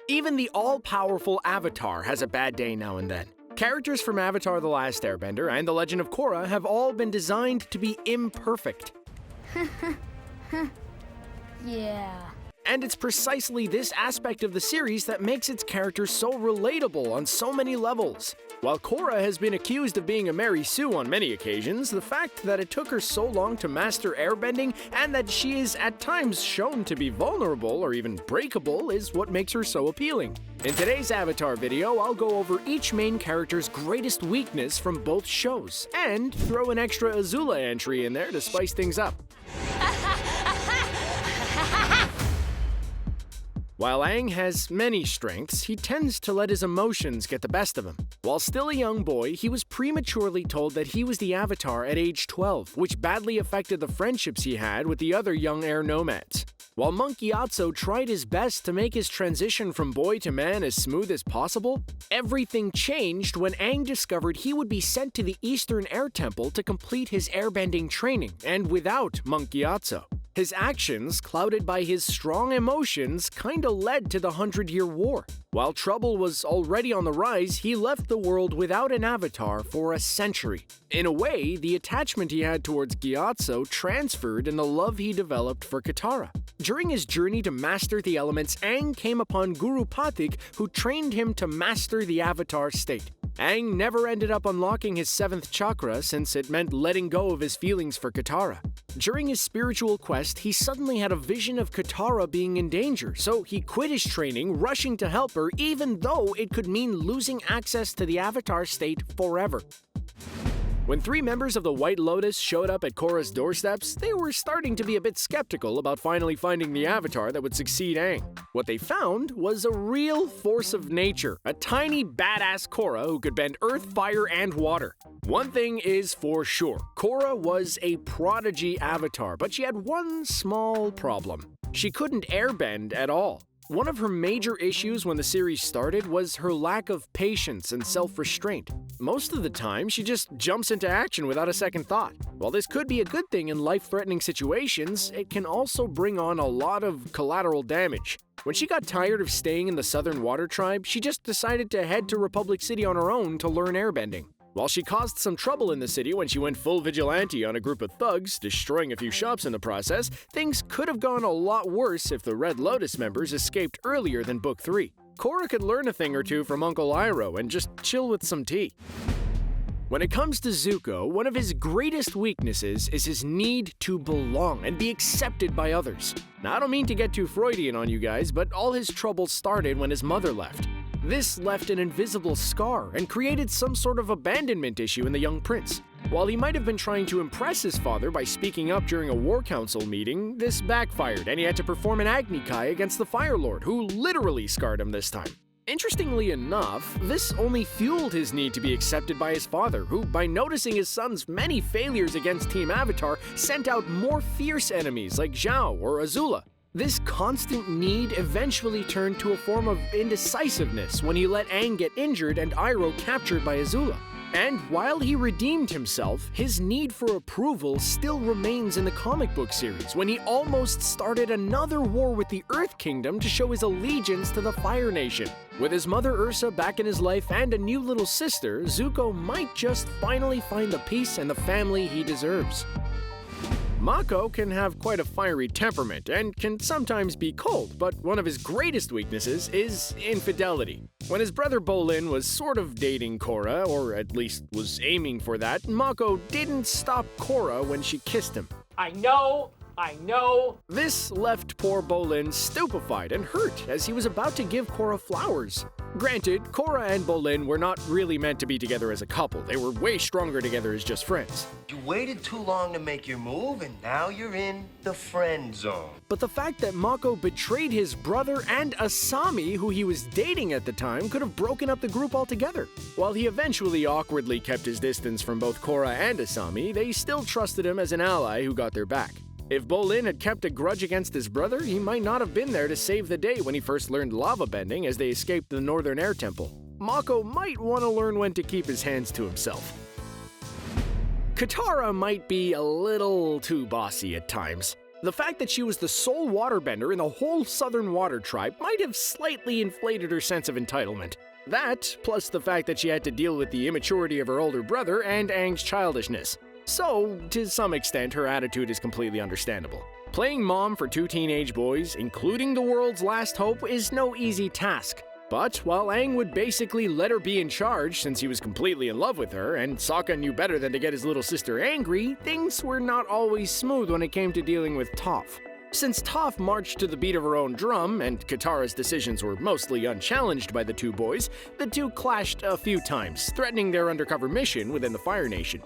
Even the all-powerful Avatar has a bad day now and then. Characters from Avatar: The Last Airbender and The Legend of Korra have all been designed to be imperfect. Yeah. And it's precisely this aspect of the series that makes its characters so relatable on so many levels. While Korra has been accused of being a Mary Sue on many occasions, the fact that it took her so long to master airbending and that she is at times shown to be vulnerable or even breakable is what makes her so appealing. In today's Avatar video, I'll go over each main character's greatest weakness from both shows, and throw an extra Azula entry in there to spice things up. While Aang has many strengths, he tends to let his emotions get the best of him. While still a young boy, he was prematurely told that he was the Avatar at age 12, which badly affected the friendships he had with the other young air nomads. While Monk Gyatso tried his best to make his transition from boy to man as smooth as possible, everything changed when Aang discovered he would be sent to the Eastern Air Temple to complete his airbending training, and without Monk Gyatso. His actions, clouded by his strong emotions, kinda led to the 100-Year War. While trouble was already on the rise, he left the world without an avatar for a century. In a way, the attachment he had towards Gyatso transferred in the love he developed for Katara. During his journey to master the elements, Aang came upon Guru Pathik, who trained him to master the avatar state. Aang never ended up unlocking his 7th chakra since it meant letting go of his feelings for Katara. During his spiritual quest, he suddenly had a vision of Katara being in danger, so he quit his training, rushing to help her even though it could mean losing access to the avatar state forever. When 3 members of the White Lotus showed up at Korra's doorsteps, they were starting to be a bit skeptical about finally finding the avatar that would succeed Aang. What they found was a real force of nature, a tiny badass Korra who could bend earth, fire, and water. One thing is for sure, Korra was a prodigy avatar, but she had one small problem. She couldn't airbend at all. One of her major issues when the series started was her lack of patience and self-restraint. Most of the time, she just jumps into action without a second thought. While this could be a good thing in life-threatening situations, it can also bring on a lot of collateral damage. When she got tired of staying in the Southern Water Tribe, she just decided to head to Republic City on her own to learn airbending. While she caused some trouble in the city when she went full vigilante on a group of thugs, destroying a few shops in the process, things could have gone a lot worse if the Red Lotus members escaped earlier than Book 3. Korra could learn a thing or two from Uncle Iroh and just chill with some tea. When it comes to Zuko, one of his greatest weaknesses is his need to belong and be accepted by others. Now, I don't mean to get too Freudian on you guys, but all his trouble started when his mother left. This left an invisible scar and created some sort of abandonment issue in the young prince. While he might have been trying to impress his father by speaking up during a war council meeting, this backfired and he had to perform an Agni Kai against the Fire Lord, who literally scarred him this time. Interestingly enough, this only fueled his need to be accepted by his father, who, by noticing his son's many failures against Team Avatar, sent out more fierce enemies like Zhao or Azula. This constant need eventually turned to a form of indecisiveness when he let Aang get injured and Iroh captured by Azula. And while he redeemed himself, his need for approval still remains in the comic book series when he almost started another war with the Earth Kingdom to show his allegiance to the Fire Nation. With his mother Ursa back in his life and a new little sister, Zuko might just finally find the peace and the family he deserves. Mako can have quite a fiery temperament and can sometimes be cold, but one of his greatest weaknesses is infidelity. When his brother Bolin was sort of dating Korra, or at least was aiming for that, Mako didn't stop Korra when she kissed him. I know! This left poor Bolin stupefied and hurt as he was about to give Korra flowers. Granted, Korra and Bolin were not really meant to be together as a couple. They were way stronger together as just friends. You waited too long to make your move, and now you're in the friend zone. But the fact that Mako betrayed his brother and Asami, who he was dating at the time, could have broken up the group altogether. While he eventually awkwardly kept his distance from both Korra and Asami, they still trusted him as an ally who got their back. If Bolin had kept a grudge against his brother, he might not have been there to save the day when he first learned lava bending as they escaped the Northern Air Temple. Mako might want to learn when to keep his hands to himself. Katara might be a little too bossy at times. The fact that she was the sole waterbender in the whole Southern Water Tribe might have slightly inflated her sense of entitlement. That, plus the fact that she had to deal with the immaturity of her older brother and Aang's childishness. So, to some extent, her attitude is completely understandable. Playing mom for two teenage boys, including the world's last hope, is no easy task. But while Aang would basically let her be in charge since he was completely in love with her, and Sokka knew better than to get his little sister angry, things were not always smooth when it came to dealing with Toph. Since Toph marched to the beat of her own drum, and Katara's decisions were mostly unchallenged by the two boys, the two clashed a few times, threatening their undercover mission within the Fire Nation.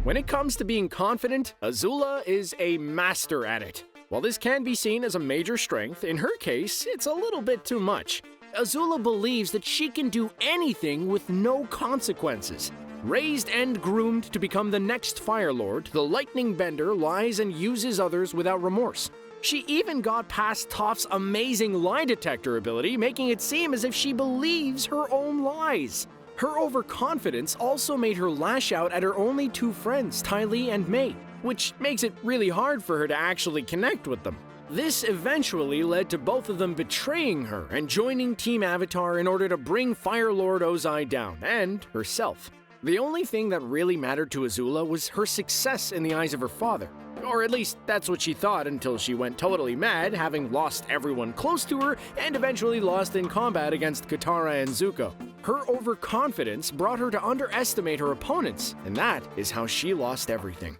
When it comes to being confident, Azula is a master at it. While this can be seen as a major strength, in her case, it's a little bit too much. Azula believes that she can do anything with no consequences. Raised and groomed to become the next Fire Lord, the Lightning Bender lies and uses others without remorse. She even got past Toph's amazing lie detector ability, making it seem as if she believes her own lies. Her overconfidence also made her lash out at her only two friends, Ty Lee and Mei, which makes it really hard for her to actually connect with them. This eventually led to both of them betraying her and joining Team Avatar in order to bring Fire Lord Ozai down, and herself. The only thing that really mattered to Azula was her success in the eyes of her father. Or at least that's what she thought until she went totally mad, having lost everyone close to her and eventually lost in combat against Katara and Zuko. Her overconfidence brought her to underestimate her opponents, and that is how she lost everything.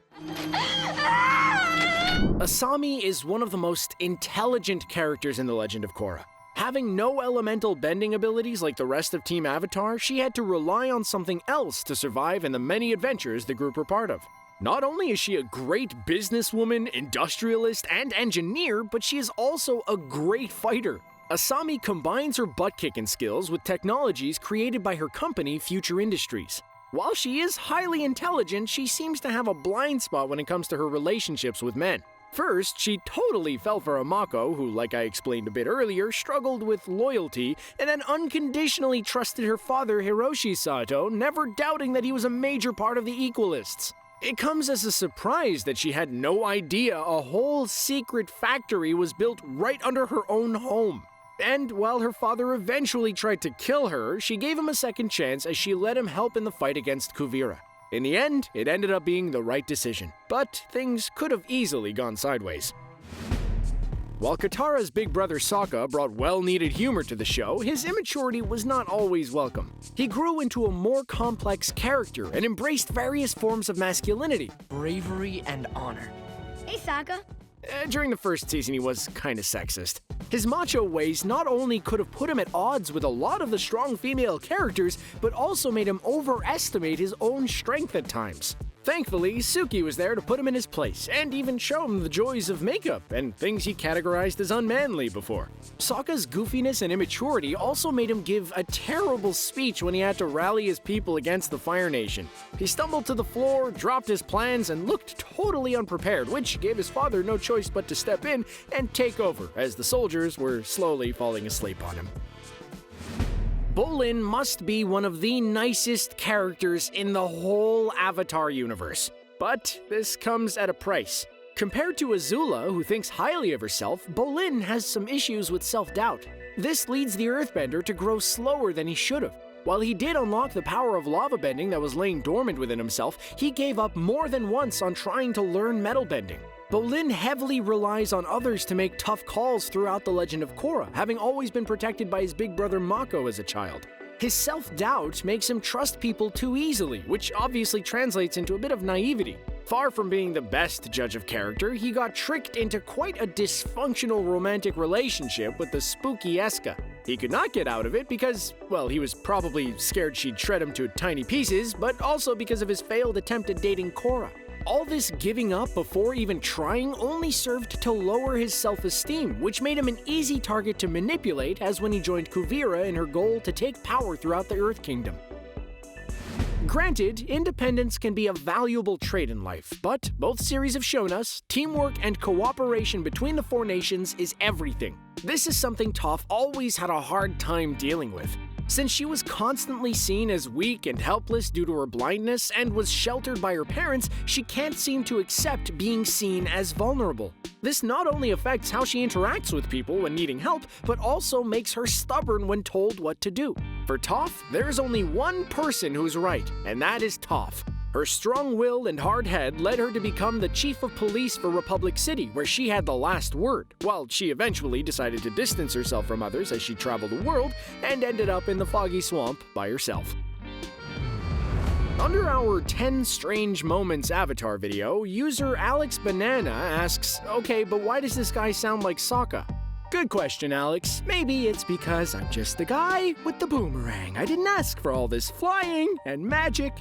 Asami is one of the most intelligent characters in The Legend of Korra. Having no elemental bending abilities like the rest of Team Avatar, she had to rely on something else to survive in the many adventures the group were part of. Not only is she a great businesswoman, industrialist, and engineer, but she is also a great fighter. Asami combines her butt-kicking skills with technologies created by her company, Future Industries. While she is highly intelligent, she seems to have a blind spot when it comes to her relationships with men. First, she totally fell for a Mako who, like I explained a bit earlier, struggled with loyalty and then unconditionally trusted her father Hiroshi Sato, never doubting that he was a major part of the Equalists. It comes as a surprise that she had no idea a whole secret factory was built right under her own home. And while her father eventually tried to kill her, she gave him a second chance as she let him help in the fight against Kuvira. In the end, it ended up being the right decision, but things could have easily gone sideways. While Katara's big brother Sokka brought well-needed humor to the show, his immaturity was not always welcome. He grew into a more complex character and embraced various forms of masculinity. Bravery and honor. Hey, Sokka. During the first season, he was kinda sexist. His macho ways not only could have put him at odds with a lot of the strong female characters, but also made him overestimate his own strength at times. Thankfully, Suki was there to put him in his place, and even show him the joys of makeup and things he categorized as unmanly before. Sokka's goofiness and immaturity also made him give a terrible speech when he had to rally his people against the Fire Nation. He stumbled to the floor, dropped his plans, and looked totally unprepared, which gave his father no choice but to step in and take over, as the soldiers were slowly falling asleep on him. Bolin must be one of the nicest characters in the whole Avatar universe. But this comes at a price. Compared to Azula, who thinks highly of herself, Bolin has some issues with self-doubt. This leads the Earthbender to grow slower than he should have. While he did unlock the power of lava bending that was laying dormant within himself, he gave up more than once on trying to learn metal bending. Bolin heavily relies on others to make tough calls throughout The Legend of Korra, having always been protected by his big brother Mako as a child. His self-doubt makes him trust people too easily, which obviously translates into a bit of naivety. Far from being the best judge of character, he got tricked into quite a dysfunctional romantic relationship with the spooky Eska. He could not get out of it because, well, he was probably scared she'd shred him to tiny pieces, but also because of his failed attempt at dating Korra. All this giving up before even trying only served to lower his self-esteem, which made him an easy target to manipulate, as when he joined Kuvira in her goal to take power throughout the Earth Kingdom. Granted, independence can be a valuable trait in life, but both series have shown us teamwork and cooperation between the four nations is everything. This is something Toph always had a hard time dealing with. Since she was constantly seen as weak and helpless due to her blindness and was sheltered by her parents, she can't seem to accept being seen as vulnerable. This not only affects how she interacts with people when needing help, but also makes her stubborn when told what to do. For Toph, there's only one person who's right, and that is Toph. Her strong will and hard head led her to become the chief of police for Republic City, where she had the last word, while she eventually decided to distance herself from others as she traveled the world and ended up in the foggy swamp by herself. Under our 10 Strange Moments avatar video, user Alex Banana asks, okay, but why does this guy sound like Sokka? Good question, Alex. Maybe it's because I'm just the guy with the boomerang. I didn't ask for all this flying and magic.